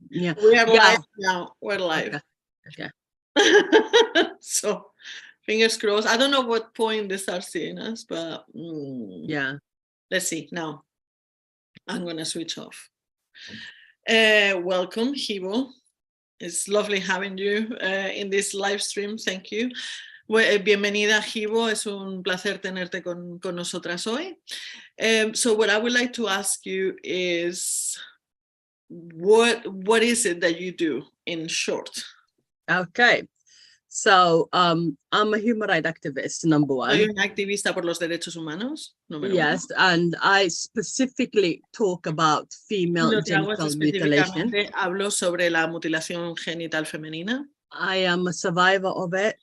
Yeah. We are Yeah. live now. We're live. Okay. So, fingers crossed. I don't know what point they start seeing us, but Yeah. let's see. Now, I'm going to switch off. Welcome, Hibo. It's lovely having you in this live stream. Thank you. Bienvenida, Hibo. Es un placer tenerte con nosotras hoy. So what I would like to ask you is, what is it that you do in short? Okay. So I'm a human rights activist, number one. Soy una activista por los derechos humanos, número Yes, uno. and I specifically talk about female Lo que hago es genital mutilation. específicamente hablo sobre la mutilación genital femenina. I am a survivor of it,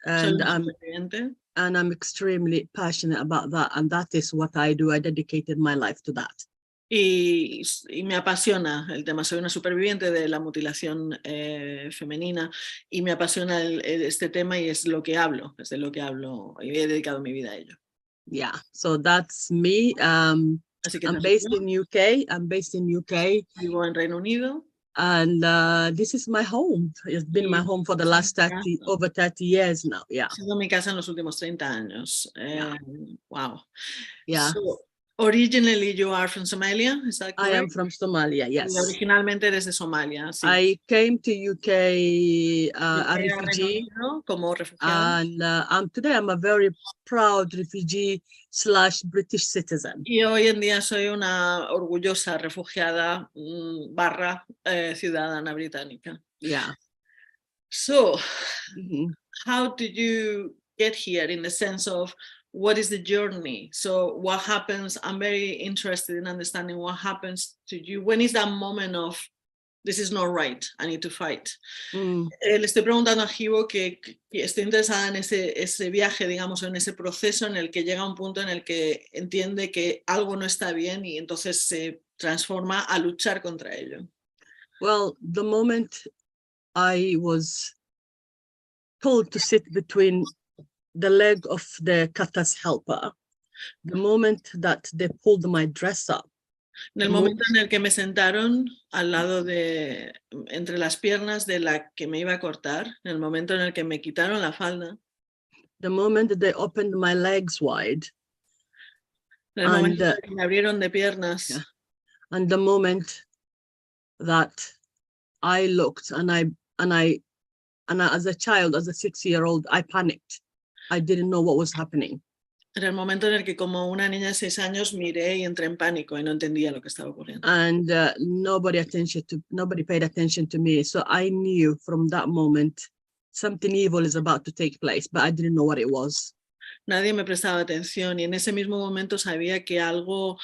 Soy and una superviviente. I'm extremely passionate about that, and that is what I do. I dedicated my life to that. Y me apasiona el tema. Soy una superviviente de la mutilación femenina y me apasiona este tema y es lo que hablo, es de lo que hablo y he dedicado mi vida a ello. Yeah, so that's me. Así que I'm based in UK. I'm based in UK. Vivo en Reino Unido. And this is my home. It's been my home for the last over 30 years now. Yeah. Ha sido mi casa en los últimos 30 años. Yeah. Wow. Yeah. So, originally you are from Somalia, is that correct? I am from Somalia, yes. Y originalmente desde Somalia, sí. I came to UK a refugee. Como refugiado. And today I'm a very proud refugee / British citizen. Y hoy en día soy una orgullosa refugiada / ciudadana británica. Yeah. So, how did you get here in the sense of what is the journey? So what happens? I'm very interested in understanding what happens to you. When is that moment of, this is not right, I need to fight? Le estoy preguntando a Hibo que estoy interesada en ese viaje, digamos, en ese proceso en el que llega un punto en el que entiende que algo no está bien y entonces se transforma a luchar contra ello. Well, the moment I was told to sit between the leg of the kata's helper, the moment that they pulled my dress up. En el momento en el que me sentaron al lado entre las piernas de la que me iba a cortar, en el momento en el que me quitaron la falda. The moment that they opened my legs wide. En el momento en el que me abrieron de piernas. Yeah, and the moment that I looked and I as a child, as a 6-year-old, I panicked. I didn't know what was happening. Era el momento en el que como una niña de 6 años miré y entré en pánico y no entendía lo que estaba ocurriendo. And nobody paid attention to me. So I knew from that moment something evil is about to take place, but I didn't know what it was. Nadie me prestaba atención y en ese mismo momento sabía que algo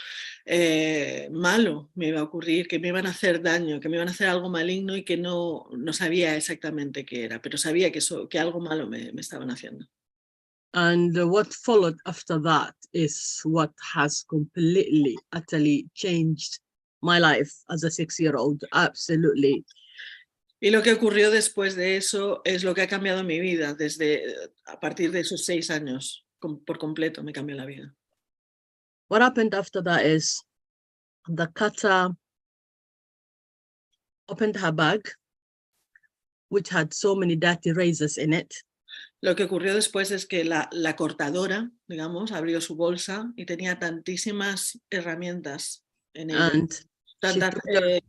malo me iba a ocurrir, que me iban a hacer daño, que me iban a hacer algo maligno y que no sabía exactamente qué era, pero sabía que algo malo me estaban haciendo. And what followed after that is what has completely, utterly changed my life as a 6-year-old. Absolutely. Y lo que ocurrió después de eso es lo que ha cambiado mi vida a partir de esos 6 años. Por completo me cambió la vida. What happened after that is the cutter opened her bag, which had so many dirty razors in it. Lo que ocurrió después es que la cortadora, digamos, abrió su bolsa y tenía tantísimas herramientas en ella. Tantas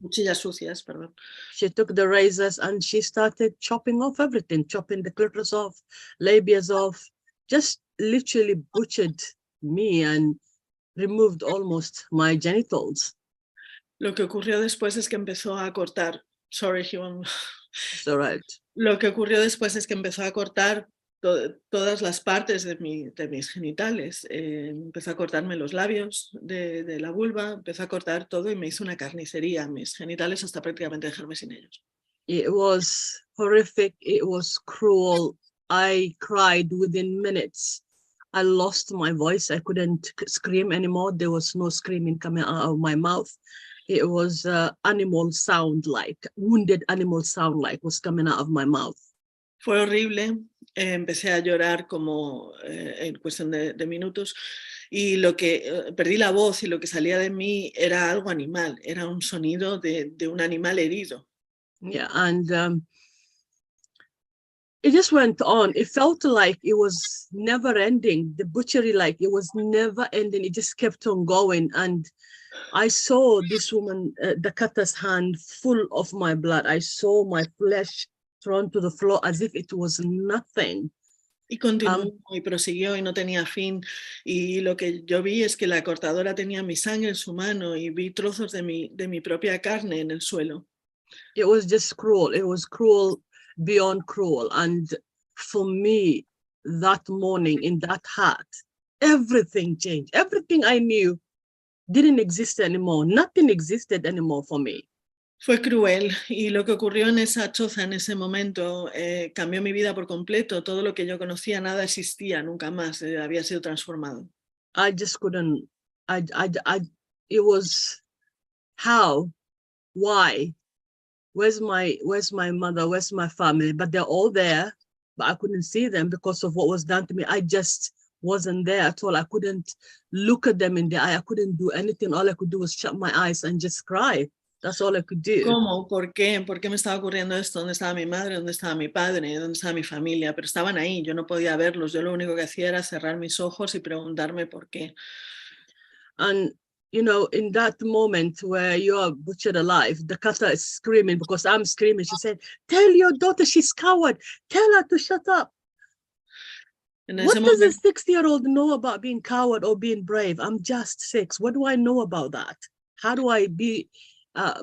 cuchillas sucias, perdón. She took the razors and she started chopping off everything, chopping the clitoris off, labias off, just literally butchered me and removed almost my genitals. Lo que ocurrió después es que empezó a cortar. Sorry, Hibo. It's all right. Lo que ocurrió después es que empezó a cortar todas las partes de mis genitales. Empezó a cortarme los labios de la vulva, empezó a cortar todo y me hizo una carnicería mis genitales hasta prácticamente dejarme sin ellos. It was horrific. It was cruel. I cried within minutes. I lost my voice. I couldn't scream anymore. There was no screaming coming out of my mouth. It was animal sound, like wounded animal sound, like was coming out of my mouth. Fue horrible, empecé a llorar como en cuestión de minutos y perdí la voz y lo que salía de mí era algo animal, era un sonido de un animal herido. Yeah, and it just went on. It felt like it was never ending. The butchery, like it was never ending. It just kept on going. And I saw this woman, the cutter's hand full of my blood. I saw my flesh thrown to the floor as if it was nothing. Y continuó y prosiguió y no tenía fin. Y lo que yo vi es que la cortadora tenía mi sangre en su mano y vi trozos de mi propia carne en el suelo. It was just cruel. It was cruel beyond cruel. And for me, that morning in that hut, everything changed. Everything I knew didn't exist anymore. Nothing existed anymore for me. Fue cruel y lo que ocurrió en esa choza en ese momento cambió mi vida por completo. Todo lo que yo conocía, nada existía nunca más, había sido transformado. I just couldn't, it was how, why, where's my mother, where's my family? But they're all there, but I couldn't see them because of what was done to me. I just wasn't there at all. I couldn't look at them in the eye. I couldn't do anything. All I could do was shut my eyes and just cry. That's all I could do. ¿Cómo? ¿Por qué? ¿Por qué me estaba ocurriendo esto? ¿Dónde estaba mi madre? ¿Dónde estaba mi padre? ¿Dónde estaba mi familia? Pero estaban ahí, yo no podía verlos. Yo lo único que hacía era cerrar mis ojos y preguntarme por qué. And you know, in that moment where you're butchered alive, the cutter is screaming because I'm screaming. She said, "Tell your daughter she's coward. Tell her to shut up." What does a 6-year-old know about being coward or being brave? I'm just 6. What do I know about that? How do I be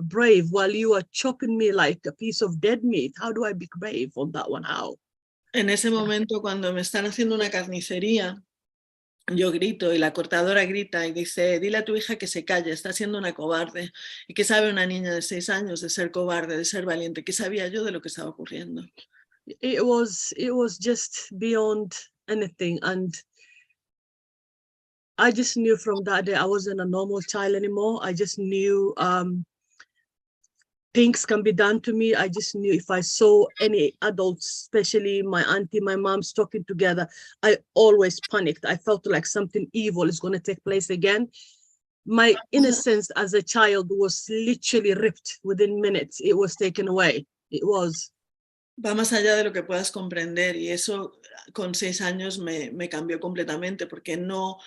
brave while you are chopping me like a piece of dead meat? How do I be brave on that one? How? En ese momento, cuando me están haciendo una carnicería, yo grito y la cortadora grita y dice, dile a tu hija que se calle, está siendo una cobarde. ¿Y qué sabe una niña de 6 años de ser cobarde, de ser valiente? ¿Qué sabía yo de lo que estaba ocurriendo? It was just beyond anything. And I just knew from that day I wasn't a normal child anymore. I just knew things can be done to me. I just knew if I saw any adults, especially my auntie, my mom's talking together, I always panicked. I felt like something evil is going to take place again. My innocence as a child was literally ripped within minutes. It was taken away. It was. Va más allá de lo que puedas comprender y eso con 6 años me cambió completamente porque no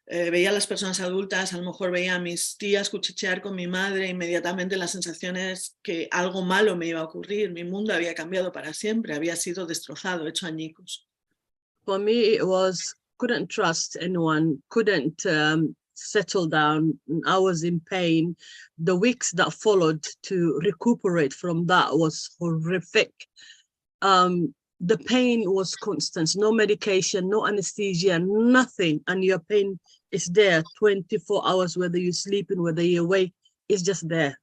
veía a las personas adultas, a lo mejor veía a mis tías cuchichear con mi madre, inmediatamente la sensación es que algo malo me iba a ocurrir, mi mundo había cambiado para siempre, había sido destrozado, hecho añicos. For me, it was, couldn't trust anyone, couldn't settle down. I was in pain. The weeks that followed to recuperate from that was horrific. The pain was constant, no medication, no anesthesia, nothing. And your pain is there 24 hours, whether you're sleeping, whether you're awake, it's just there.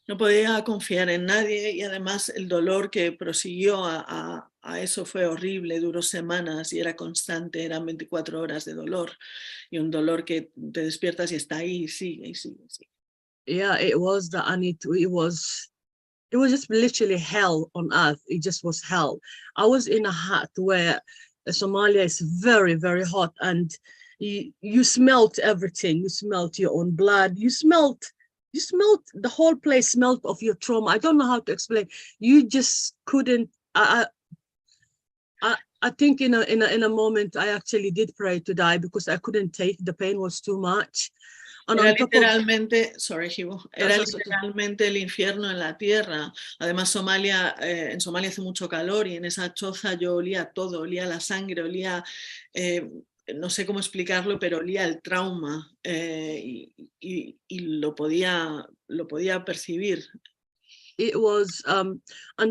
No podía confiar en nadie y además el dolor que prosiguió a eso fue horrible, duró semanas y era constante, eran 24 horas de dolor y un dolor que te despiertas y está ahí y sigue y sigue y sigue. Yeah, it was that, and it was just literally hell on earth. It just was hell. I was in a hut where Somalia is very, very hot, and you smelt everything. You smelt your own blood. You smelt the whole place smelled of your trauma. I don't know how to explain. You just couldn't. I think in a moment I actually did pray to die because I couldn't take the pain, was too much. And era on top literalmente, sorry, Hibo, era literalmente el infierno en la tierra. Además, en Somalia hace mucho calor y en esa choza yo olía todo, olía la sangre, olía, no sé cómo explicarlo, pero olía el trauma y lo podía percibir. It was, and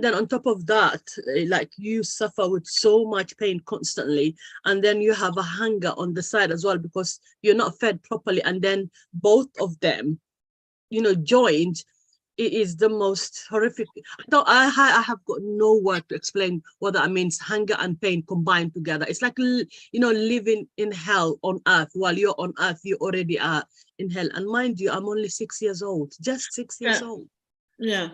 then on top of that, like you suffer with so much pain constantly, and then you have a hunger on the side as well because you're not fed properly, and then both of them, joined. It is the most horrific. I have got no word to explain what that means. Hunger and pain combined together. It's like, living in hell on earth. While you're on earth, you already are in hell. And mind you, I'm only 6 years old, just 6 years old. Yeah.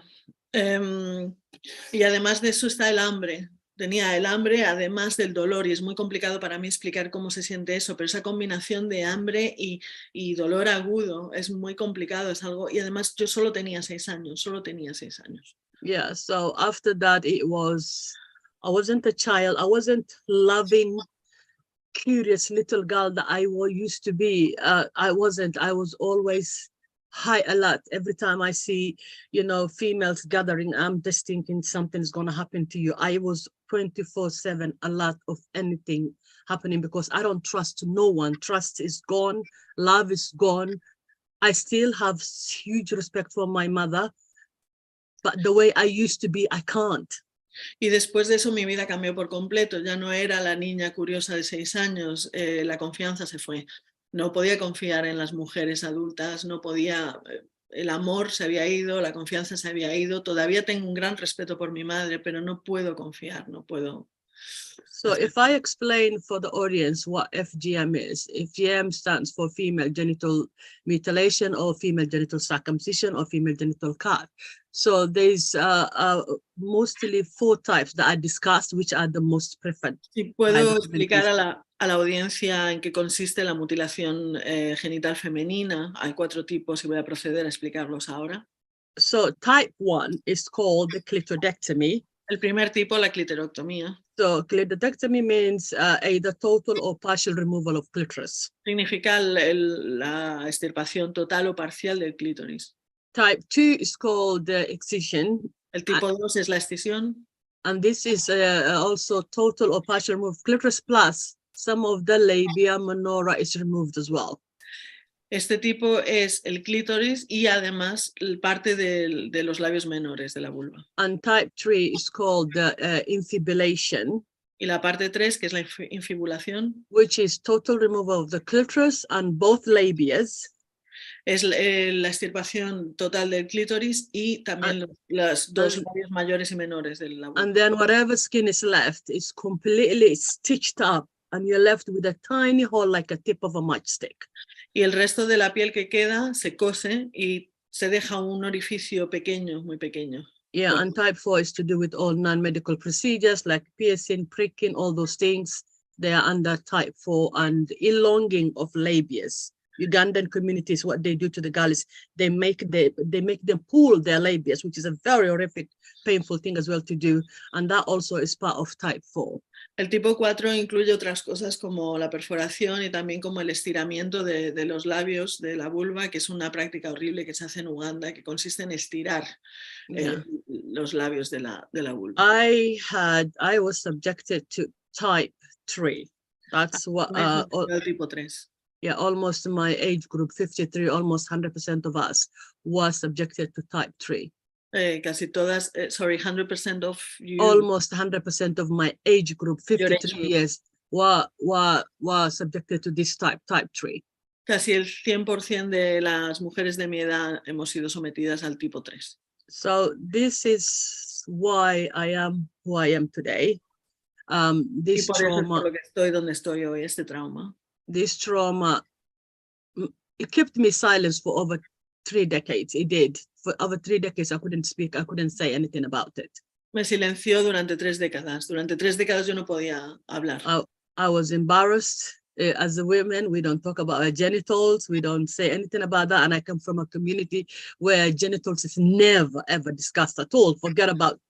Y además de eso está el hambre. tenía el hambre además del dolor, y es muy complicado para mí explicar cómo se siente eso, pero esa combinación de hambre y dolor agudo es muy complicado, es algo, y además yo solo tenía 6 años, solo tenía 6 años. Yeah, so after that, I wasn't a child. I wasn't loving, curious little girl that I used to be. I wasn't. I was always high alert. Every time I see, females gathering, I'm just thinking something's going to happen to you. I was 24/7 alert of anything happening because I don't trust no one. Trust is gone. Love is gone. I still have huge respect for my mother, but the way I used to be, I can't. Y después de eso mi vida cambió por completo, ya no era la niña curiosa de 6 años, la confianza se fue. No podía confiar en las mujeres adultas, no podía, el amor se había ido, la confianza se había ido. Todavía tengo un gran respeto por mi madre, pero no puedo confiar, no puedo. So if I explain for the audience what FGM is, FGM stands for female genital mutilation or female genital circumcision or female genital cut. So there's mostly 4 types that I discussed, which are the most preferred. Si puedo explicar a la audiencia en qué consiste la mutilación genital femenina, hay 4 tipos y voy a proceder a explicarlos ahora. So type 1 is called the clitoridectomy. El primer tipo, la clitoroctomía. So clitoridectomy means either total or partial removal of clitoris. Significa la extirpación total o parcial del clítoris. Type 2 is called the excision. El tipo 2 es la escisión. And this is also total or partial removal of clitoris, plus some of the labia minora is removed as well. Este tipo es el clítoris y además parte de los labios menores de la vulva. And type 3 is called the infibulation. Y la parte 3, que es la infibulación, which is total removal of the clitoris and both labias. Es la extirpación total del clítoris y también los 2 labios mayores y menores de la vulva. And then whatever skin is left is completely stitched up and you're left with a tiny hole like a tip of a matchstick. Y el resto de la piel que queda se cose y se deja un orificio pequeño, muy pequeño. Yeah, and type 4 is to do with all non-medical procedures like piercing, pricking, all those things. They are under type 4, and elonging of labias. Ugandan communities, what they do to the girls, they make them pull their labias, which is a very horrific, painful thing as well to do. And that also is part of type 4. El tipo 4 incluye otras cosas como la perforación y también como el estiramiento de los labios de la vulva, que es una práctica horrible que se hace en Uganda, que consiste en estirar los labios de la vulva. I was subjected to type 3. That's what el tipo 3. Yeah, almost my age group, 53, almost 100% of us was subjected to type 3. Casi todas, 100% of you. Almost 100% of my age group, 53 years, were subjected to this type 3. Casi el 100% de las mujeres de mi edad hemos sido sometidas al tipo 3. So this is why I am who I am today. This trauma, por lo que estoy donde estoy hoy, este trauma. This trauma, it kept me silent for over 3 decades. It did. For over 3 decades, I couldn't speak. I couldn't say anything about it. Me silenció durante 3 décadas. Durante 3 décadas yo no podía hablar. I was embarrassed. As a women, we don't talk about our genitals. We don't say anything about that. And I come from a community where genitals is never, ever discussed at all. Forget about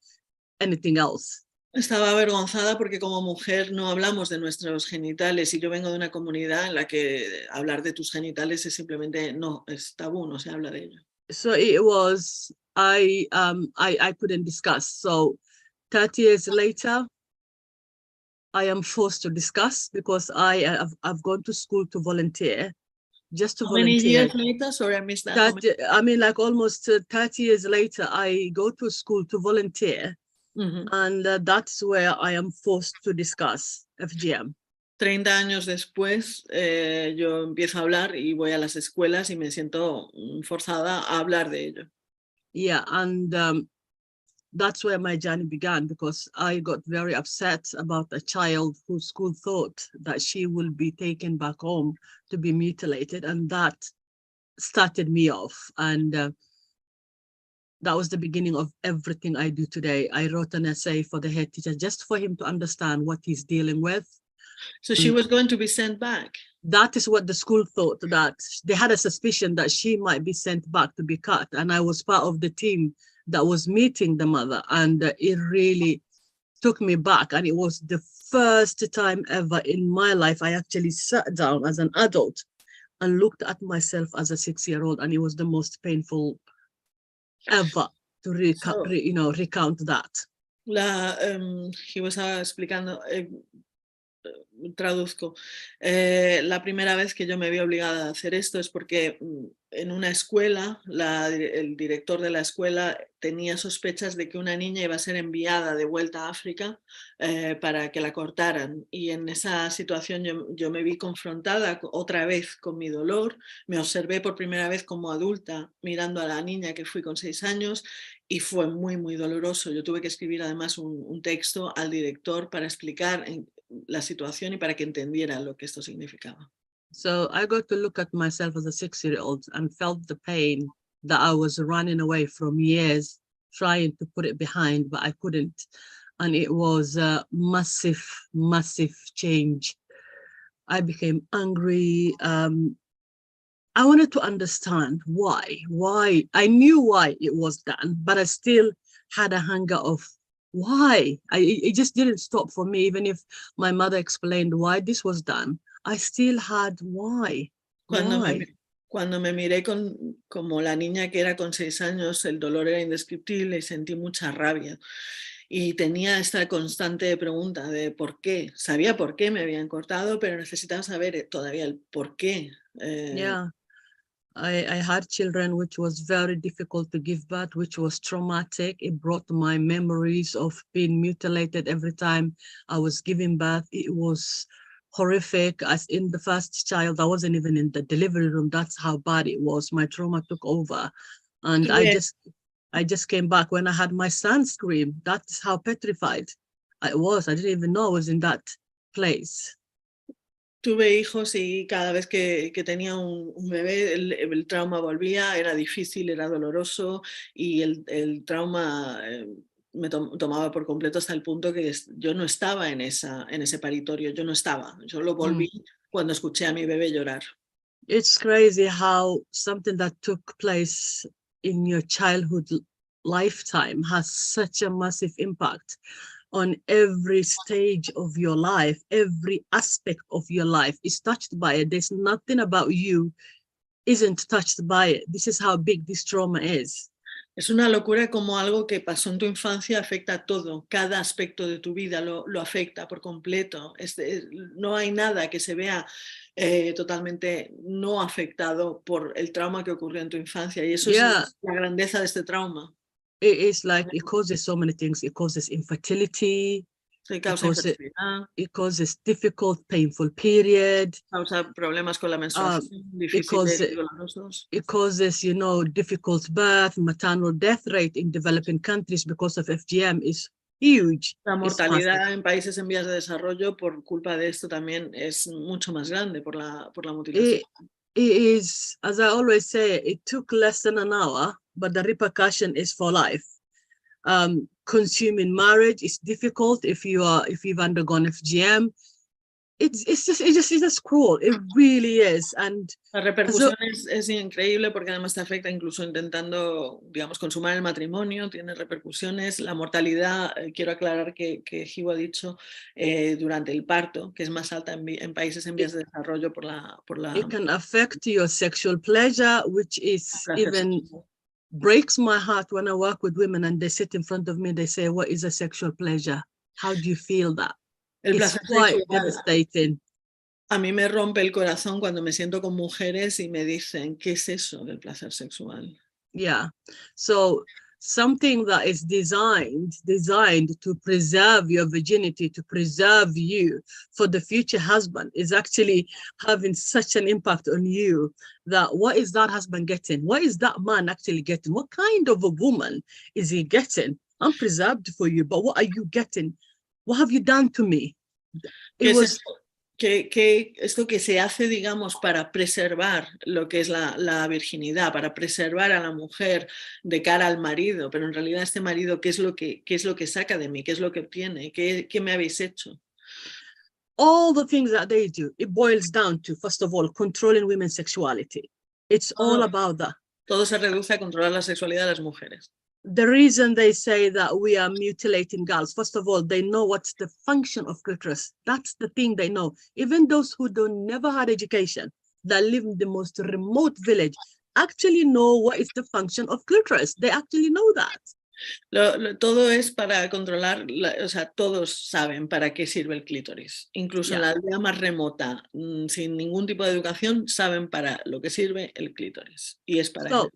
anything else. Estaba avergonzada porque como mujer no hablamos de nuestros genitales y yo vengo de una comunidad en la que hablar de tus genitales es simplemente no, es tabú, no se habla de ello. So it was, I couldn't discuss. So 30 years later, I am forced to discuss because I've gone to school to volunteer, just to How volunteer. many years later? Sorry, I missed that. I mean, like almost 30 years later, I go to school to volunteer. And that's where I am forced to discuss FGM. 30 años después, yo empiezo a hablar y voy a las escuelas y me siento forzada a hablar de ello. Yeah, and that's where my journey began because I got very upset about a child whose school thought that she will be taken back home to be mutilated, and that started me off. And That was the beginning of everything I do today. I wrote an essay for the head teacher just for him to understand what he's dealing with. So she was going to be sent back. That is what the school thought, that they had a suspicion that she might be sent back to be cut. And I was part of the team that was meeting the mother. And it really took me back. And it was the first time ever in my life I actually sat down as an adult and looked at myself as a 6-year-old. And it was the most painful ever to recount that. Hibo estaba explicando, traduzco, la primera vez que yo me vi obligada a hacer esto es porque en una escuela, el director de la escuela tenía sospechas de que una niña iba a ser enviada de vuelta a África para que la cortaran, y en esa situación yo me vi confrontada otra vez con mi dolor, me observé por primera vez como adulta mirando a la niña que fui con 6 años y fue muy, muy doloroso. Yo tuve que escribir además un texto al director para explicar la situación y para que entendiera lo que esto significaba. So I got to look at myself as a 6-year-old and felt the pain that I was running away from years, trying to put it behind, but I couldn't. And it was a massive, massive change. I became angry. I wanted to understand why. I knew why it was done, but I still had a hunger of why. It just didn't stop for me. Even if my mother explained why this was done, I still had why. Cuando me miré como la niña que era con 6 años, el dolor era indescriptible y sentí mucha rabia. Y tenía esta constante pregunta de por qué. Sabía por qué me habían cortado, pero necesitaba saber todavía el por qué. Yeah. I had children, which was very difficult to give birth, which was traumatic. It brought my memories of being mutilated every time I was giving birth. It was horrific. As in the first child, I wasn't even in the delivery room. That's how bad it was. My trauma took over. And I just came back when I had my son scream. That's how petrified I was. I didn't even know I was in that place. Tuve hijos y cada vez que tenía un bebé el trauma volvía, era difícil, era doloroso, y el trauma me tomaba por completo hasta el punto que yo no estaba en ese paritorio, yo no estaba, yo lo volví cuando escuché a mi bebé llorar. It's crazy how something that took place in your childhood lifetime has such a massive impact on every stage of your life. Every aspect of your life is touched by it. There's nothing about you isn't touched by it. This is how big this trauma is. Es una locura como algo que pasó en tu infancia afecta a todo, cada aspecto de tu vida lo afecta por completo. No hay nada que se vea totalmente no afectado por el trauma que ocurrió en tu infancia, y eso es la grandeza de este trauma. It is like it causes so many things. It causes infertility. It causes difficult, painful period. Causa problemas con la menstruación, difíciles y dolorosos. It causes, difficult birth. Maternal death rate in developing countries because of FGM is huge. La mortalidad en países en vías de desarrollo por culpa de esto también es mucho más grande por la mutilación. It is, as I always say, it took less than an hour, but the repercussion is for life. Consuming marriage is difficult if you've undergone FGM. It's just cruel. It really is. And la repercusión es increíble porque además te afecta incluso intentando, digamos, consumar el matrimonio, tiene repercusiones. La mortalidad, quiero aclarar que Hibo ha dicho durante el parto, que es más alta en países en vías de desarrollo por la... It can affect your sexual pleasure, which is even breaks my heart when I work with women and they sit in front of me, they say, what is a sexual pleasure? How do you feel that? It's quite devastating. A mí me rompe el corazón cuando me siento con mujeres y me dicen, ¿qué es eso del placer sexual? Yeah. So something that is designed to preserve your virginity, to preserve you for the future husband, is actually having such an impact on you that what is that husband getting? What is that man actually getting? What kind of a woman is he getting? I'm preserved for you, but what are you getting? What have you done to me? que esto que se hace, digamos, para preservar lo que es la virginidad, para preservar a la mujer de cara al marido, pero en realidad este marido, qué es lo que saca de mí? ¿Qué es lo que obtiene? ¿Qué me habéis hecho? All the things that they do, it boils down to, first of all, controlling women's sexuality. It's all about that. Todo se reduce a controlar la sexualidad de las mujeres. The reason they say that we are mutilating girls, first of all, they know what's the function of clitoris. That's the thing they know. Even those who don't never had education, that live in the most remote village, actually know what is the function of clitoris. They actually know that. Todo es para controlar, o sea, todos saben para qué sirve el clítoris. Incluso en la aldea más remota, sin ningún tipo de educación, saben para lo que sirve el clítoris. Y es para So,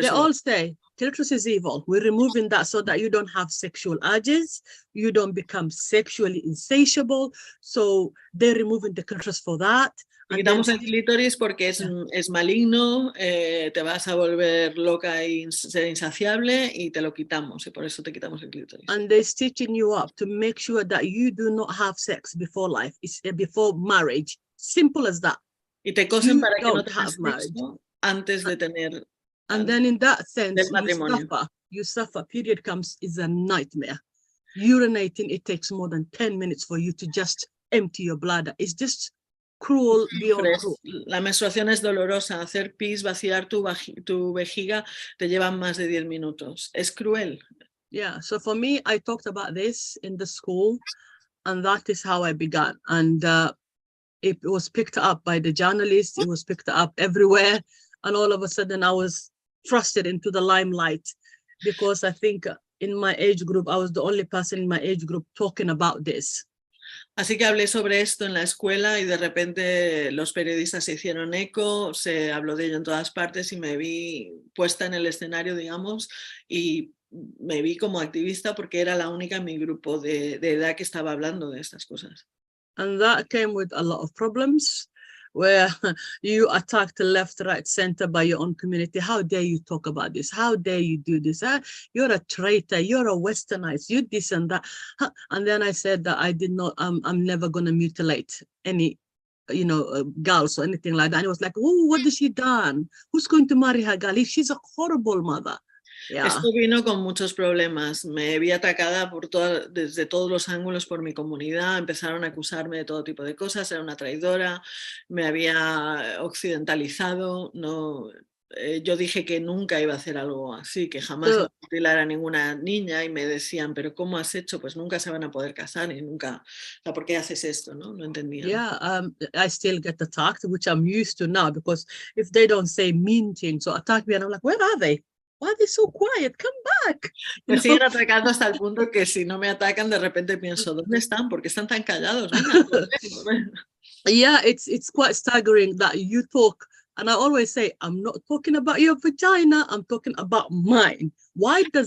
they all say clitoris is evil. We're removing that so that you don't have sexual urges, you don't become sexually insatiable. So they're removing the clitoris for that. Te quitamos el clítoris porque es maligno, te vas a volver loca y ser insaciable y te lo quitamos y por eso te quitamos el clítoris. And they're stitching you up to make sure that you do not have sex before life, before marriage. Simple as that. Y te cosen para que no tengas sexo antes de tener. And then in that sense, you suffer. Period comes is a nightmare. Urinating, it takes more than 10 minutes for you to just empty your bladder. It's just cruel beyond cruel. La menstruación es dolorosa. Hacer pis, vaciar tu vejiga, te llevan más de 10 minutos. Es cruel. Yeah, so for me, I talked about this in the school, and that is how I began. And it was picked up by the journalists. It was picked up everywhere. And all of a sudden, I was thrusted into the limelight because I think in my age group, I was the only person in my age group talking about this. Así que hablé sobre esto en la escuela y de repente los periodistas se hicieron eco, se habló de ello en todas partes y me vi puesta en el escenario, digamos, y me vi como activista porque era la única en mi grupo de edad que estaba hablando de estas cosas. And that came with a lot of problems where you attacked left, right, center by your own community. How dare you talk about this? How dare you do this? You're a traitor. You're a westernized. You this and that. And then I said that I did not, I'm never going to mutilate any, girls or anything like that. And it was like, oh, what has she done? Who's going to marry her girl? She's a horrible mother. Yeah. Esto vino con muchos problemas. Me vi atacada desde todos los ángulos por mi comunidad. Empezaron a acusarme de todo tipo de cosas. Era una traidora. Me había occidentalizado. No, yo dije que nunca iba a hacer algo así, que jamás iba a mutilar a ninguna niña y me decían, pero ¿cómo has hecho? Pues nunca se van a poder casar y nunca, o sea, ¿por qué haces esto? No entendían. Yeah, I still get attacked, which I'm used to now, because if they don't say mean things or attack me, and I'm like, where are they? Why are they so quiet? Come back. Me siguen atacando hasta el punto que si no me atacan, de repente pienso, ¿dónde están? ¿Por qué están tan callados? Yeah, it's quite staggering that you talk, and I always say, I'm not talking about your vagina, I'm talking about mine. Why do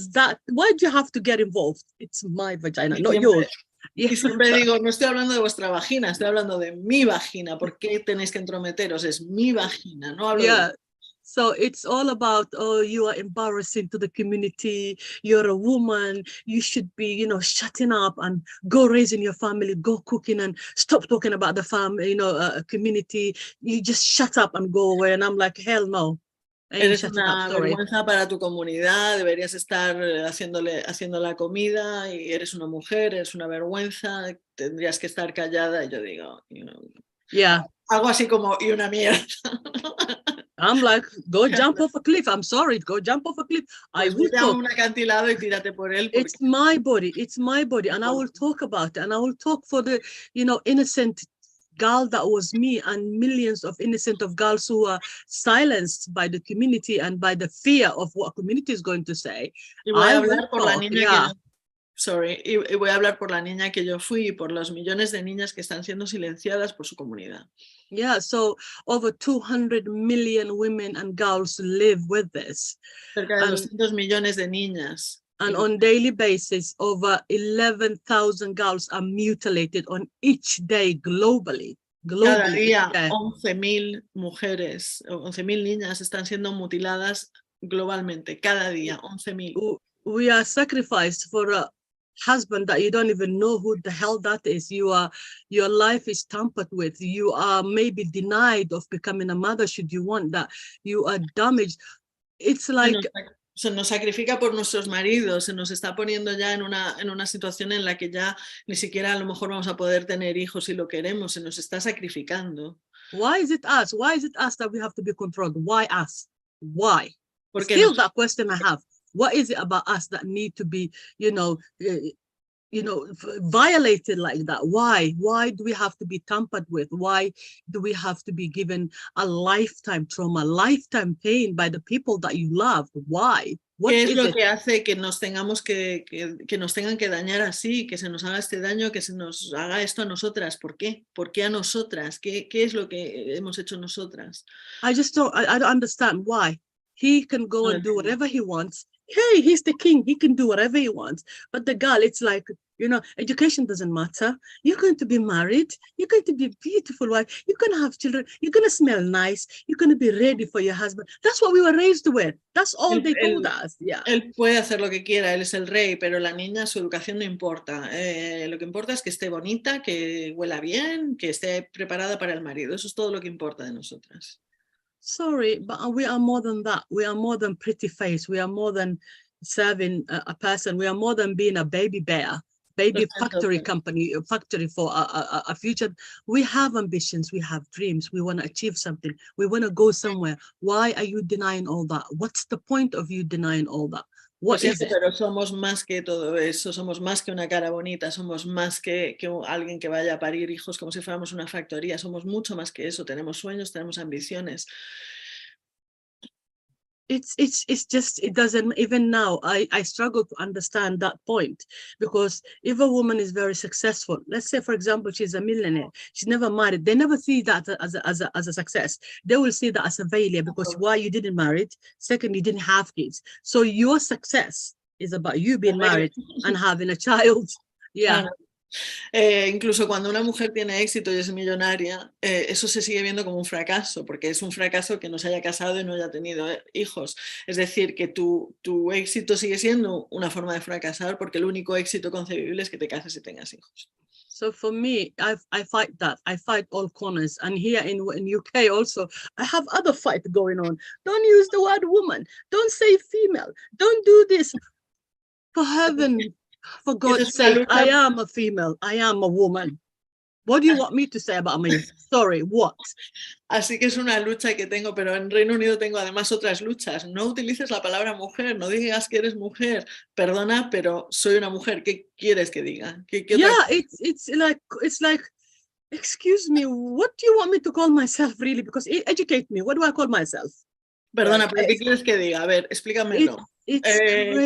you have to get involved? It's my vagina, not yours. Y siempre digo, no estoy hablando de vuestra vagina, estoy hablando de mi vagina. ¿Por qué tenéis que entrometeros? Es mi vagina, no hablo de... So it's all about, oh, you are embarrassing to the community. You're a woman. You should be, shutting up and go raising your family, go cooking and stop talking about the family, community. You just shut up and go away. And I'm like, hell no. Eres una vergüenza para tu comunidad, deberías estar haciendo la comida y eres una mujer, eres una vergüenza, tendrías que estar callada. Y yo digo, algo así como, y una mierda. I'm like, go jump off a cliff. I'm sorry, go jump off a cliff. I will talk. Un acantilado y tírate por él. It's my body, and I will talk about it, and I will talk for the, innocent girl that was me, and millions of innocent of girls who are silenced by the community and by the fear of what community is going to say. Y voy a hablar por la niña y voy a hablar por la niña que yo fui y por los millones de niñas que están siendo silenciadas por su comunidad. Yeah, so over 200 million women and girls live with this. Cerca de 200 millones de niñas. And on daily basis, over 11,000 girls are mutilated on each day globally. Cada día 11.000 mujeres, 11.000 niñas están siendo mutiladas globalmente. Cada día 11.000. We are sacrificed for husband that you don't even know who the hell that is. Your life is tampered with. You are maybe denied of becoming a mother should you want that. You are damaged. It's like se nos sacrifica por nuestros maridos, se nos está poniendo ya en una situación en la que ya ni siquiera a lo mejor vamos a poder tener hijos si lo queremos, se nos está sacrificando. Why is it us? Why is it us that we have to be controlled? Why us? Why? Porque Still that question I have. What is it about us that need to be, violated like that? Why do we have to be tampered with? Why do we have to be given a lifetime trauma, lifetime pain by the people that you love? Why? What ¿Qué es lo it? que hace que nos tengamos que nos tengan que dañar así, que se nos haga este daño, que se nos haga esto a nosotras? ¿Por qué? ¿Por qué a nosotras? ¿Qué es lo que hemos hecho nosotras? I don't understand why. He can go and do whatever he wants. Hey, he's the king. He can do whatever he wants. But the girl, it's like, education doesn't matter. You're going to be married. You're going to be a beautiful wife. You're going to have children. You're going to smell nice. You're going to be ready for your husband. That's what we were raised with. That's all they told us. Yeah. Él puede hacer lo que quiera, él es el rey, pero la niña, su educación no importa. Lo que importa es que esté bonita, que huela bien, que esté preparada para el marido. Eso es todo lo que importa de nosotras. Sorry, but we are more than that. We are more than pretty face. We are more than serving a person. We are more than being a baby bear, baby factory company, a factory for a future. We have ambitions. We have dreams. We want to achieve something. We want to go somewhere. Why are you denying all that? What's the point of you denying all that? What is it? Pero somos más que todo eso, somos más que una cara bonita, somos más que alguien que vaya a parir hijos como si fuéramos una factoría, somos mucho más que eso, tenemos sueños, tenemos ambiciones. It's just, it doesn't, even now, I struggle to understand that point, because if a woman is very successful, let's say, for example, she's a millionaire, she's never married, they never see that as a success. They will see that as a failure, because why, you didn't marry, second, you didn't have kids. So your success is about you being married and having a child. Yeah. Incluso cuando una mujer tiene éxito y es millonaria, eso se sigue viendo como un fracaso, porque es un fracaso que no se haya casado y no haya tenido hijos. Es decir, que tu éxito sigue siendo una forma de fracasar, porque el único éxito concebible es que te cases y tengas hijos. So for me, I fight that. I fight all corners. And here in UK also, I have other fight going on. Don't use the word woman. Don't say female. Don't do this. For heaven, for God's sake, I am a female. I am a woman. What do you want me to say about me? Sorry, what? Así que es una lucha que tengo, pero en Reino Unido tengo además otras luchas. No utilices la palabra mujer, no digas que eres mujer. Perdona, pero soy una mujer. ¿Qué quieres que diga? Yeah, it's like, excuse me, what do you want me to call myself really? Because educate me. What do I call myself? Perdona, pero ¿qué quieres que diga? A ver, explícamelo.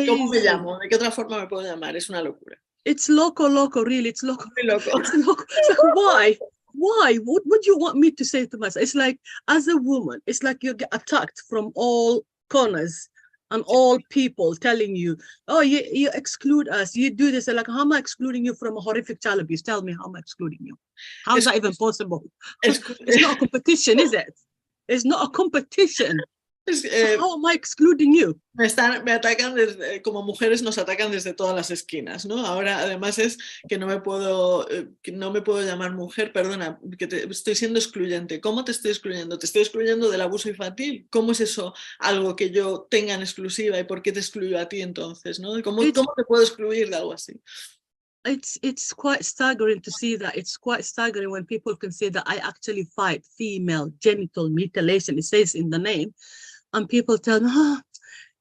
¿Cómo me llamo? ¿De qué otra forma me puedo llamar? Es una locura. It's loco, really. It's loco. Muy loco. It's loco. It's like, why? Why? What would you want me to say to myself? It's like, as a woman, it's like you get attacked from all corners and all people telling you, oh, you exclude us. You do this. Like, how am I excluding you from a horrific child abuse? Tell me, how am I excluding you? How is that even possible? It's not a competition, is it? It's not a competition. So how am I excluding you? Me atacan como mujeres, nos atacan desde todas las esquinas, ¿no? Ahora además es que no me puedo llamar mujer, perdona, que estoy siendo excluyente. ¿Cómo te estoy excluyendo? Te estoy excluyendo del abuso infantil. ¿Cómo es eso algo que yo tenga en exclusiva y por qué te excluyo a ti entonces, ¿no? ¿Cómo te puedo excluir de algo así? It's quite staggering to see that. It's quite staggering when people can say that I actually fight female genital mutilation. It says in the name. And people tell me,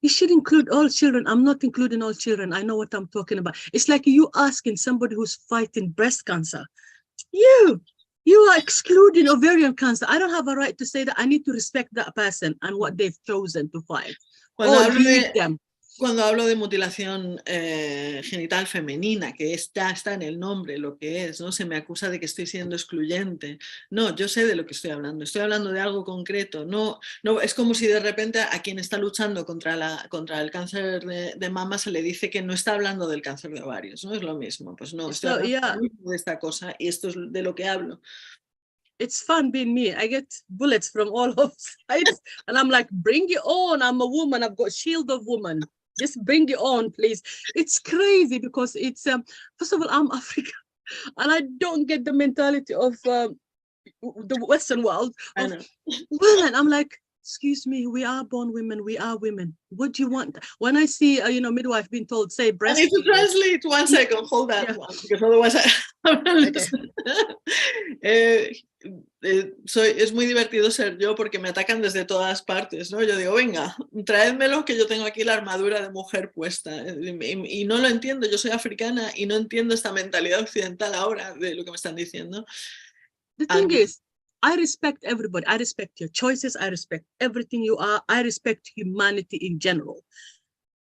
you should include all children. I'm not including all children. I know what I'm talking about. It's like you asking somebody who's fighting breast cancer. You are excluding ovarian cancer. I don't have a right to say that. I need to respect that person and what they've chosen to fight. Cuando hablo de mutilación genital femenina, que está en el nombre, lo que es, ¿no? Se me acusa de que estoy siendo excluyente. No, yo sé de lo que estoy hablando de algo concreto. No, es como si de repente a quien está luchando contra el cáncer de mama se le dice que no está hablando del cáncer de ovarios, ¿no? Es lo mismo, pues no, estoy hablando de esta cosa y esto es de lo que hablo. It's fun being me. I get bullets from all of sides and I'm like, bring it on. I'm a woman. I've got shield of woman. Just bring it on, please. It's crazy because it's first of all, I'm African, and I don't get the mentality of the Western world of women. I'm like, excuse me, we are born women. We are women. What do you want? When I see, midwife being told, say breastfeed. I need to translate 1 second. Hold that one, because otherwise es muy divertido ser yo porque me atacan desde todas partes, ¿no? Yo digo, venga, traédmelo que yo tengo aquí la armadura de mujer puesta. Y no lo entiendo, yo soy africana y no entiendo esta mentalidad occidental ahora de lo que me están diciendo. The thing is, I respect everybody. I respect your choices. I respect everything you are. I respect humanity in general.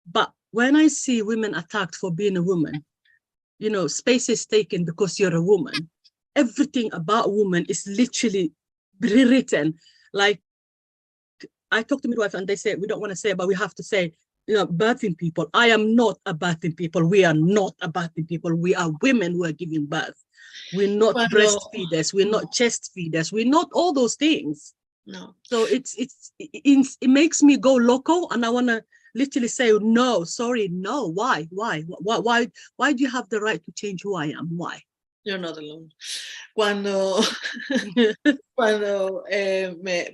But when I see women attacked for being a woman, space is taken because you're a woman. Everything about woman is literally rewritten. Like, I talk to midwife and they say, we don't want to say, but we have to say, birthing people. I am not a birthing people. We are not a birthing people. We are women who are giving birth. We're not breastfeeders. We're not chest feeders. We're not all those things. No. So it makes me go loco, and I want to literally say, no, sorry, no. Why do you have the right to change who I am? Why? You're not alone. Cuando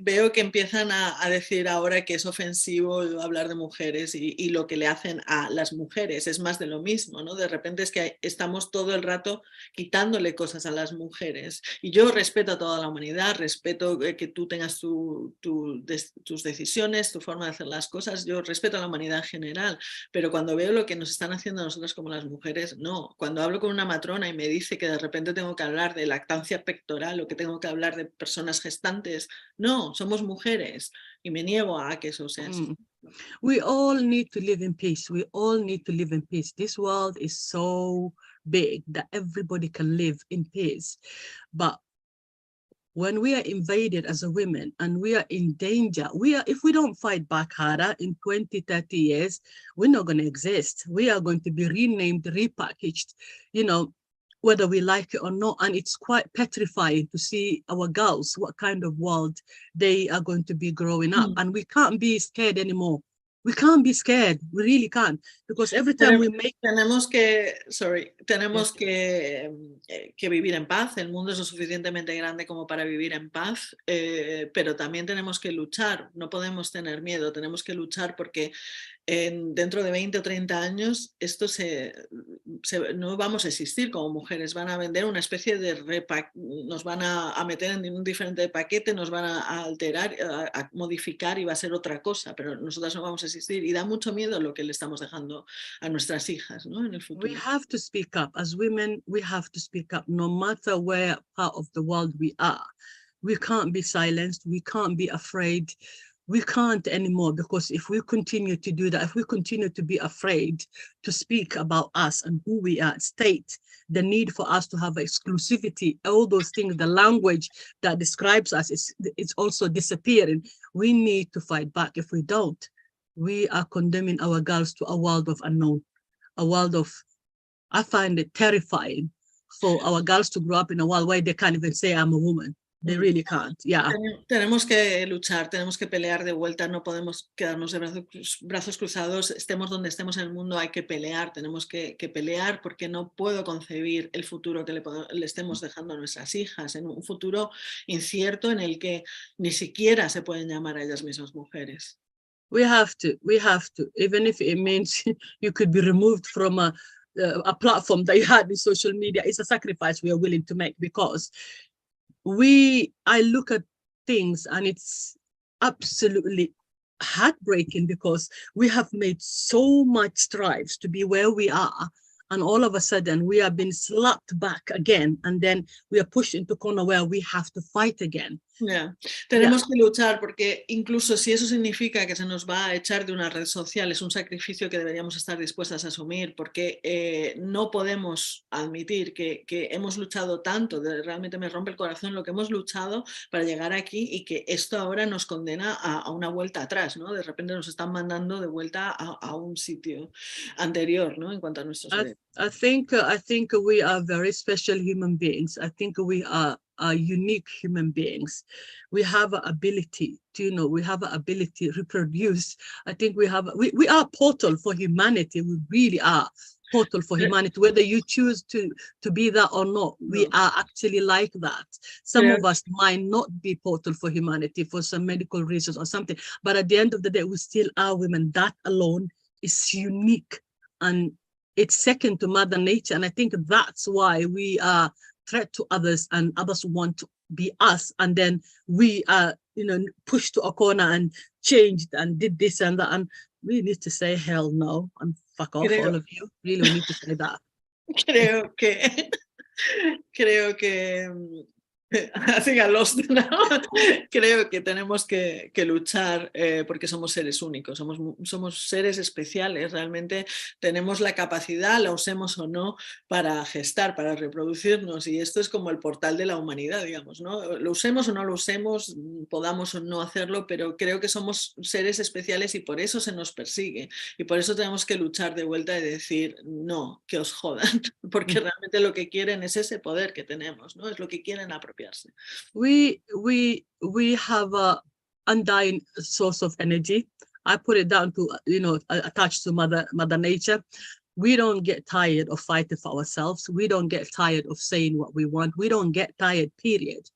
veo que empiezan a decir ahora que es ofensivo hablar de mujeres y lo que le hacen a las mujeres es más de lo mismo, ¿no? De repente es que estamos todo el rato quitándole cosas a las mujeres. Y yo respeto a toda la humanidad, respeto que tú tengas tus decisiones, tu forma de hacer las cosas, yo respeto a la humanidad en general, pero cuando veo lo que nos están haciendo a nosotros como las mujeres, no. Cuando hablo con una matrona y me dice que de repente tengo que hablar de lactancia pectoral o que tengo que hablar de personas gestantes, no, somos mujeres y me niego a que eso sea así. We all need to live in peace. We all need to live in peace. This world is so big that everybody can live in peace. But when we are invaded as a women and we are in danger, if we don't fight back harder in 20, 30 years, we're not going to exist. We are going to be renamed, repackaged, whether we like it or not. And it's quite petrifying to see our girls, what kind of world they are going to be growing up. And we can't be scared anymore. We can't be scared. We really can't. Because every time we make... Tenemos que vivir en paz. El mundo es lo suficientemente grande como para vivir en paz, pero también tenemos que luchar. No podemos tener miedo. Tenemos que luchar porque dentro de 20 o 30 años esto no vamos a existir como mujeres, van a vender una especie de nos van a meter en un diferente paquete, nos van a alterar, a modificar y va a ser otra cosa, pero nosotras no vamos a existir y da mucho miedo lo que le estamos dejando a nuestras hijas, ¿no? En el futuro. We have to speak up. As women, we have to speak up no matter where part of the world we are. We can't be silenced. We can't be afraid. We can't anymore, because if we continue to do that, if we continue to be afraid to speak about us and who we are, state the need for us to have exclusivity, all those things, the language that describes us, it's also disappearing. We need to fight back. If we don't, we are condemning our girls to a world of unknown, a world of, I find it terrifying for our girls to grow up in a world where they can't even say I'm a woman. They really can't. Yeah. Tenemos que luchar, tenemos que pelear de vuelta, no podemos quedarnos de brazos cruzados, estemos donde estemos en el mundo, hay que pelear, tenemos que pelear, porque no puedo concebir el futuro que le estemos dejando a nuestras hijas, en un futuro incierto en el que ni siquiera se pueden llamar a ellas mismas mujeres. We have to, even if it means you could be removed from a platform that you had in social media. It's a sacrifice we are willing to make, because I look at things and it's absolutely heartbreaking, because we have made so much strides to be where we are, and all of a sudden we are being slapped back again, and then we are pushed into a corner where we have to fight again. Yeah. Tenemos que luchar, porque incluso si eso significa que se nos va a echar de una red social, es un sacrificio que deberíamos estar dispuestas a asumir, porque no podemos admitir que hemos luchado tanto, realmente me rompe el corazón lo que hemos luchado para llegar aquí, y que esto ahora nos condena a una vuelta atrás, ¿no? De repente nos están mandando de vuelta a un sitio anterior, ¿no? En cuanto a nuestros derechos. I think we are very special human beings. I think we are are unique human beings. We have an ability to, we have an ability to reproduce. I think we are a portal for humanity. We really are portal for humanity, whether you choose to be that or not. We are actually like that. Some of us might not be portal for humanity for some medical reasons or something, but at the end of the day, we still are women. That alone is unique, and it's second to Mother Nature. And I think that's why we are threat to others, and others want to be us, and then we are pushed to a corner and changed and did this and that, and we need to say hell no and fuck off, all of you. Really, we need to say that. Creo que I think I lost it now. Creo que tenemos que luchar porque somos seres únicos, somos seres especiales, realmente tenemos la capacidad, la usemos o no, para gestar, para reproducirnos, y esto es como el portal de la humanidad, digamos, ¿no? Lo usemos o no lo usemos, podamos o no hacerlo, pero creo que somos seres especiales y por eso se nos persigue, y por eso tenemos que luchar de vuelta y decir, no, que os jodan, porque realmente lo que quieren es ese poder que tenemos, ¿no? Es lo que quieren apropiarse. We have a undying source of energy. I put it down to attached to Mother Nature. We don't get tired of fighting for ourselves. We don't get tired of saying what we want. We don't get tired, period.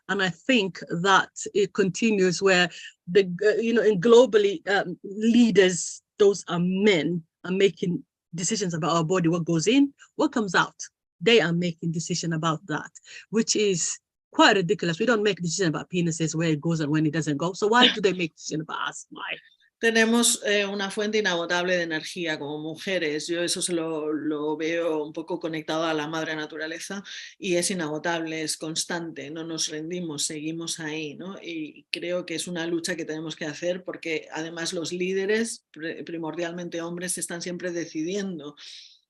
And I think that it continues where in globally leaders, those are men, are making decisions about our body, what goes in, what comes out. They are making decisions about that, which is quite ridiculous. We don't make decisions about penises, where it goes and when it doesn't go. So why do they make decisions about us? Why? Tenemos una fuente inagotable de energía como mujeres. Yo eso lo veo un poco conectado a la madre naturaleza, y es inagotable, es constante, no nos rendimos, seguimos ahí, ¿no? Y creo que es una lucha que tenemos que hacer, porque además los líderes, primordialmente hombres, están siempre decidiendo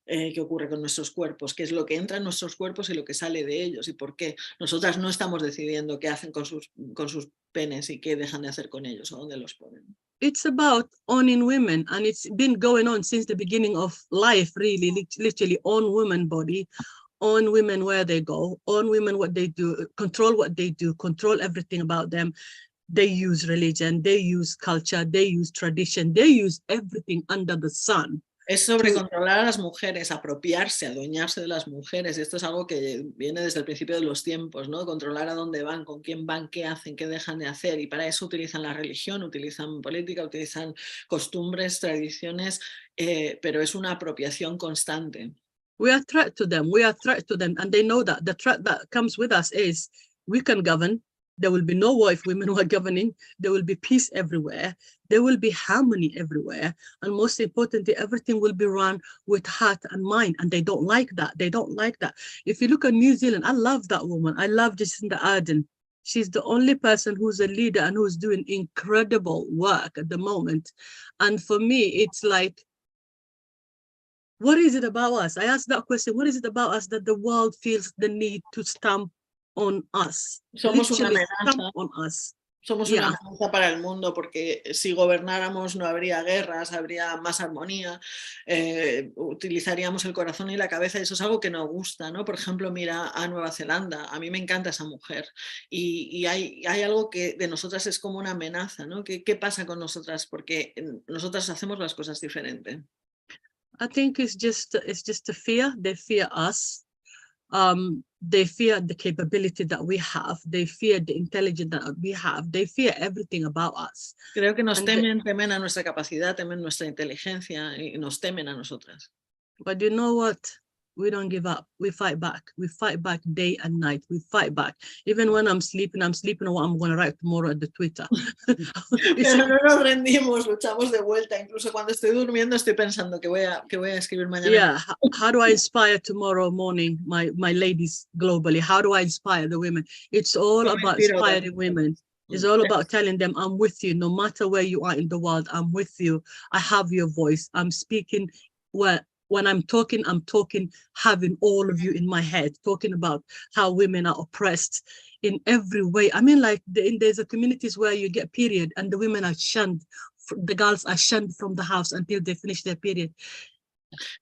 qué ocurre con nuestros cuerpos, qué es lo que entra en nuestros cuerpos y lo que sale de ellos, y por qué. Nosotras no estamos decidiendo qué hacen con sus penes y qué dejan de hacer con ellos o dónde los ponen. It's about owning women, and it's been going on since the beginning of life, really, literally own women body, own women where they go, own women what they do, control what they do, control everything about them. They use religion, they use culture, they use tradition, they use everything under the sun. Es sobre controlar a las mujeres, apropiarse, adueñarse de las mujeres. Esto es algo que viene desde el principio de los tiempos, ¿no? Controlar a dónde van, con quién van, qué hacen, qué dejan de hacer. Y para eso utilizan la religión, utilizan política, utilizan costumbres, tradiciones, pero es una apropiación constante. We are threat to them. We are threat to them, and they know that. The threat that comes with us is we can govern. There will be no war if women were governing. There will be peace everywhere. There will be harmony everywhere. And most importantly, everything will be run with heart and mind. And they don't like that. They don't like that. If you look at New Zealand, I love that woman. I love Jacinda Ardern. She's the only person who's a leader and who's doing incredible work at the moment. And for me, it's like, what is it about us? I asked that question. What is it about us that the world feels the need to stamp on us? Somos una amenaza. On us. Somos una amenaza para el mundo, porque si gobernáramos no habría guerras, habría más armonía, utilizaríamos el corazón y la cabeza, y eso es algo que nos gusta, ¿no? Por ejemplo, mira a Nueva Zelanda, a mí me encanta esa mujer, y hay algo que de nosotras es como una amenaza, ¿no? ¿Qué pasa con nosotras? Porque nosotras hacemos las cosas diferente. I think it's just a fear. They fear us. They fear the capability that we have. They fear the intelligence that we have. They fear everything about us. Creo que nos temen a nuestra capacidad, temen nuestra inteligencia y nos temen a nosotras. But you know what? We don't give up. We fight back. We fight back day and night. We fight back. Even when I'm sleeping on what I'm going to write tomorrow at the Twitter. Pero no nos rendimos, luchamos de vuelta. Incluso cuando estoy durmiendo estoy pensando que voy a escribir mañana. Yeah. How do I inspire tomorrow morning my ladies globally? How do I inspire the women? It's all about inspiring women. It's all about telling them, I'm with you. No matter where you are in the world, I'm with you. I have your voice. I'm speaking when I'm talking, having all of you in my head, talking about how women are oppressed in every way. I mean, like there's a communities where you get period and the women are shunned, the girls are shunned from the house until they finish their period.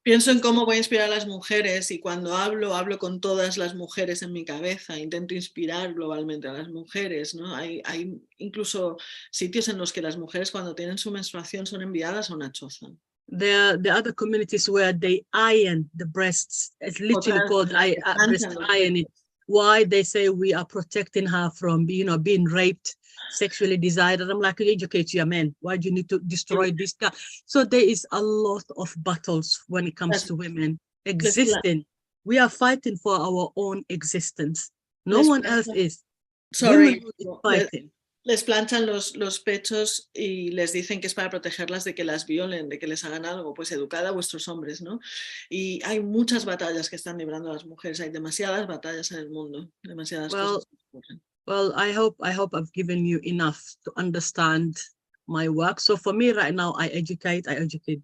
Pienso en cómo voy a inspirar a las mujeres y cuando hablo con todas las mujeres en mi cabeza, intento inspirar globalmente a las mujeres, ¿no? Hay incluso sitios en los que las mujeres cuando tienen su menstruación son enviadas a una choza. There are the other communities where they iron the breasts. It's literally called breast ironing. Why? They say we are protecting her from, being raped, sexually desired. And I'm like, educate your men. Why do you need to destroy this guy? So there is a lot of battles when it comes to women existing. We are fighting for our own existence. No one else is. Sorry. Women is fighting. Les planchan los pechos y les dicen que es para protegerlas de que las violen, de que les hagan algo, pues educad a vuestros hombres, ¿no? Y hay muchas batallas que están librando las mujeres, hay demasiadas batallas en el mundo, demasiadas cosas que ocurren. Well, I hope I've given you enough to understand my work. So for me right now, I educate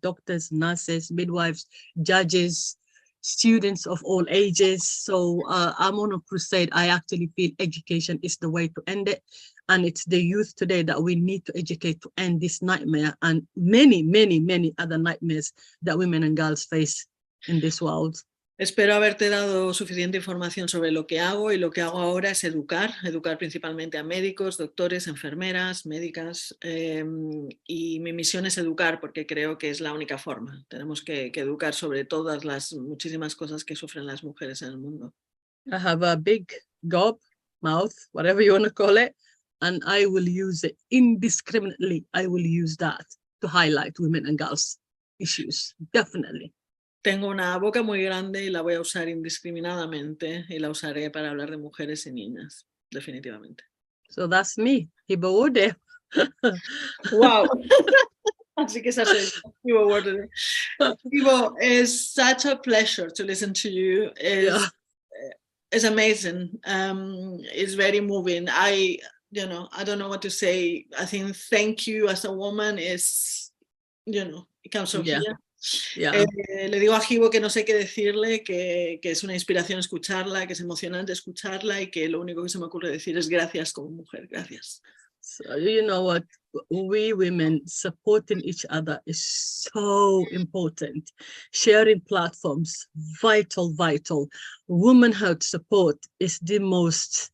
doctors, nurses, midwives, judges, students of all ages. So I'm on a crusade. I actually feel education is the way to end it. And it's the youth today that we need to educate to end this nightmare and many, many, many other nightmares that women and girls face in this world. Espero haberte dado suficiente información sobre lo que hago y lo que hago ahora es educar principalmente a médicos, doctores, enfermeras, médicas y mi misión es educar porque creo que es la única forma. Tenemos que educar sobre todas las muchísimas cosas que sufren las mujeres en el mundo. I have a big gob, mouth, whatever you want to call it, and I will use it indiscriminately. I will use that to highlight women and girls issues, definitely. Tengo una boca muy grande y la voy a usar indiscriminadamente y la usaré para hablar de mujeres y niñas, definitivamente. So that's me, Hibo Matriactivista. Wow. Así que esa soy Hibo Matriactivista. Hibo, it's such a pleasure to listen to you. It's amazing. It's very moving. I don't know what to say. I think thank you as a woman is, it comes from here. Yeah. Le digo a Hibo que no sé qué decirle, que es una inspiración escucharla, que es emocionante escucharla y que lo único que se me ocurre decir es gracias como mujer, gracias. So, you know what, we women supporting each other is so important. Sharing platforms, vital. Womanhood support is the most,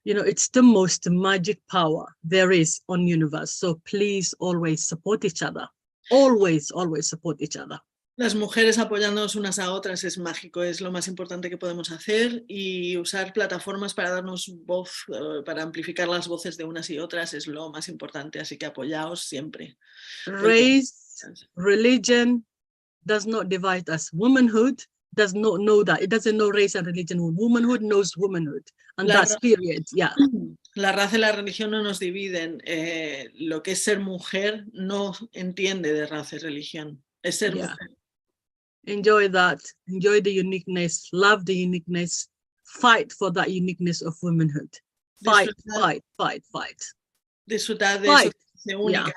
it's the most magic power there is on universe. So please always support each other. Always support each other. Las mujeres apoyándonos unas a otras es mágico, es lo más importante que podemos hacer y usar plataformas para darnos voz, para amplificar las voces de unas y otras es lo más importante, así que apoyaos siempre. Race, religion does not divide us. Womanhood does not know that. It doesn't know race and religion. Womanhood knows womanhood. And that's period, yeah. La raza y la religión no nos dividen. Lo que es ser mujer no entiende de raza y religión. Es ser mujer. Enjoy that. Enjoy the uniqueness. Love the uniqueness. Fight for that uniqueness of womanhood. Fight. Disfrutad de eso que hace única,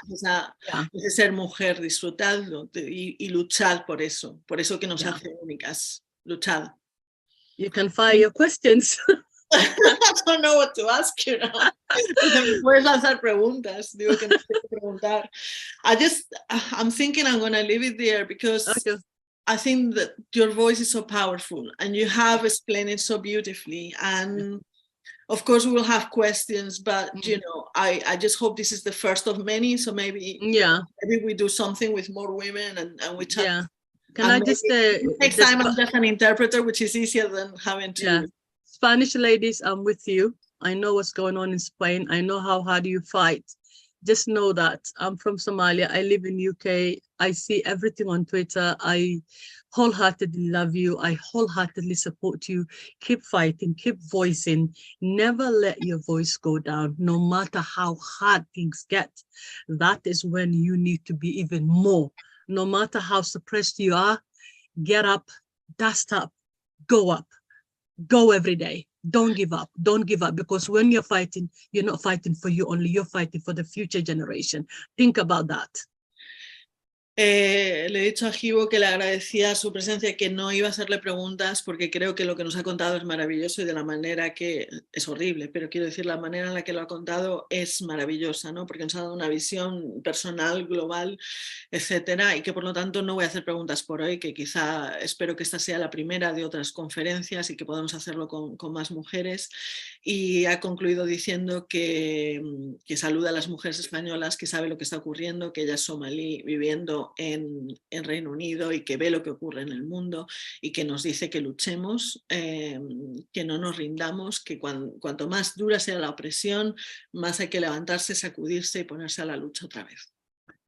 ese ser mujer, disfrutadlo y luchad por eso que nos hace únicas. Luchad. You can fire your questions. I don't know what to ask you now. Puedes lanzar preguntas. Digo que no sé qué preguntar. I'm thinking I'm going to leave it there because I think that your voice is so powerful and you have explained it so beautifully. And of course, we will have questions, but I just hope this is the first of many. So maybe we do something with more women and we chat. Yeah. Can I just next time I'm just an interpreter, which is easier than having to. Yeah. Spanish ladies, I'm with you. I know what's going on in Spain. I know how hard you fight. Just know that I'm from Somalia. I live in UK. I see everything on Twitter. I wholeheartedly love you. I wholeheartedly support you. Keep fighting, keep voicing. Never let your voice go down, no matter how hard things get. That is when you need to be even more. No matter how suppressed you are, get up, dust up, go up. Go every day. Don't give up. Don't give up, because when you're fighting, you're not fighting for you only, you're fighting for the future generation. Think about that. Le he dicho a Hibo que le agradecía su presencia, que no iba a hacerle preguntas porque creo que lo que nos ha contado es maravilloso y de la manera que es horrible, pero quiero decir, la manera en la que lo ha contado es maravillosa, ¿no? Porque nos ha dado una visión personal, global, etcétera, y que por lo tanto no voy a hacer preguntas por hoy, que quizá espero que esta sea la primera de otras conferencias y que podamos hacerlo con más mujeres. Y ha concluido diciendo que saluda a las mujeres españolas, que sabe lo que está ocurriendo, que ella es somalí viviendo en Reino Unido y que ve lo que ocurre en el mundo y que nos dice que luchemos, que no nos rindamos, que cuanto más dura sea la opresión, más hay que levantarse, sacudirse y ponerse a la lucha otra vez.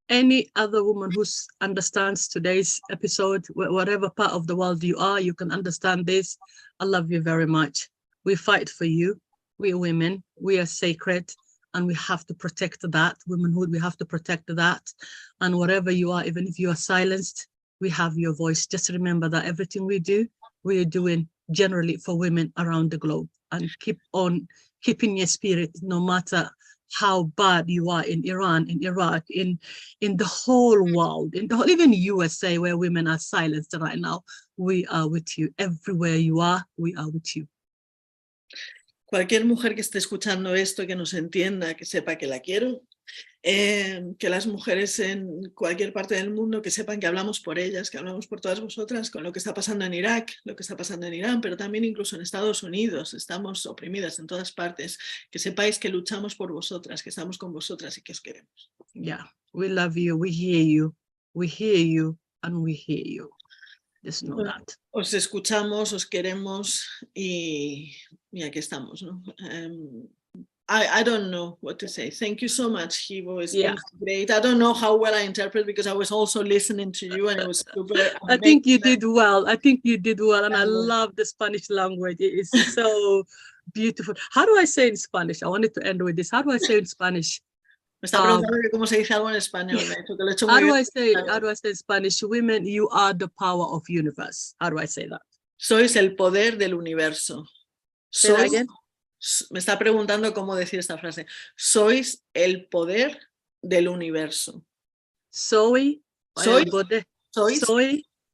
Any other woman who understands today's episode, whatever part of the world you are, you can understand this. I love you very much. We fight for you. We are women. We are sacred. And we have to protect that. Womanhood, we have to protect that. And whatever you are, even if you are silenced, we have your voice. Just remember that everything we do, we are doing generally for women around the globe. And keep on keeping your spirit, no matter how bad you are in Iran, in Iraq, in the whole world, in the whole, even USA, where women are silenced right now. We are with you. Everywhere you are, we are with you. Cualquier mujer que esté escuchando esto, que nos entienda, que sepa que la quiero, que las mujeres en cualquier parte del mundo que sepan que hablamos por ellas, que hablamos por todas vosotras, con lo que está pasando en Irak, lo que está pasando en Irán, pero también incluso en Estados Unidos, estamos oprimidas en todas partes, que sepáis que luchamos por vosotras, que estamos con vosotras y que os queremos. Yeah, we love you, we hear you, and we hear you. Just know that. Os escuchamos, os queremos y aquí estamos, ¿no? I don't know what to say. Thank you so much, Hibo. It's been great. I don't know how well I interpret because I was also listening to you and it was super I think you did well. I think you did well. And I love the Spanish language. It is so beautiful. How do I say in Spanish? I wanted to end with this. How do I say in Spanish? Me está preguntando cómo se dice algo en español. How do I say in Spanish? Women, you are the power of universe. How do I say that? Sois el poder del universo. Say that again? Me está preguntando cómo decir esta frase. Sois el poder del universo. Sois el poder del universo.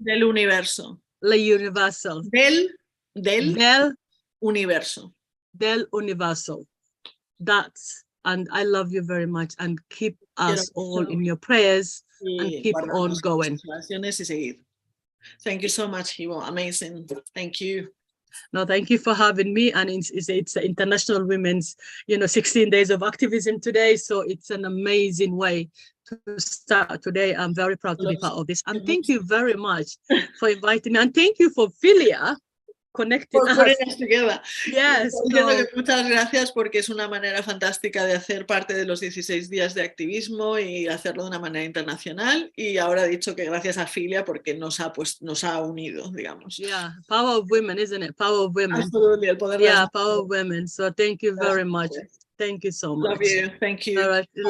Del universo. Universal. Del universo. Del universo. That's, and I love you very much, and keep us all in your prayers and keep on going. Thank you so much, Hibo. Amazing. Thank you. No, thank you for having me. And it's International Women's, 16 days of activism today. So it's an amazing way to start today. I'm very proud to be part of this. And thank you very much for inviting me. And thank you for Philia connecting us together. Yes. Muchas gracias porque es una manera fantástica de hacer parte de los 16 días de activismo y hacerlo de una manera internacional. Y ahora he dicho que gracias a Philia porque nos ha unido, digamos. Yeah, power of women, isn't it? Power of women. Absolutely, el poder de power of women. So thank you very much. Thank you so much. Love you. Thank you. All right.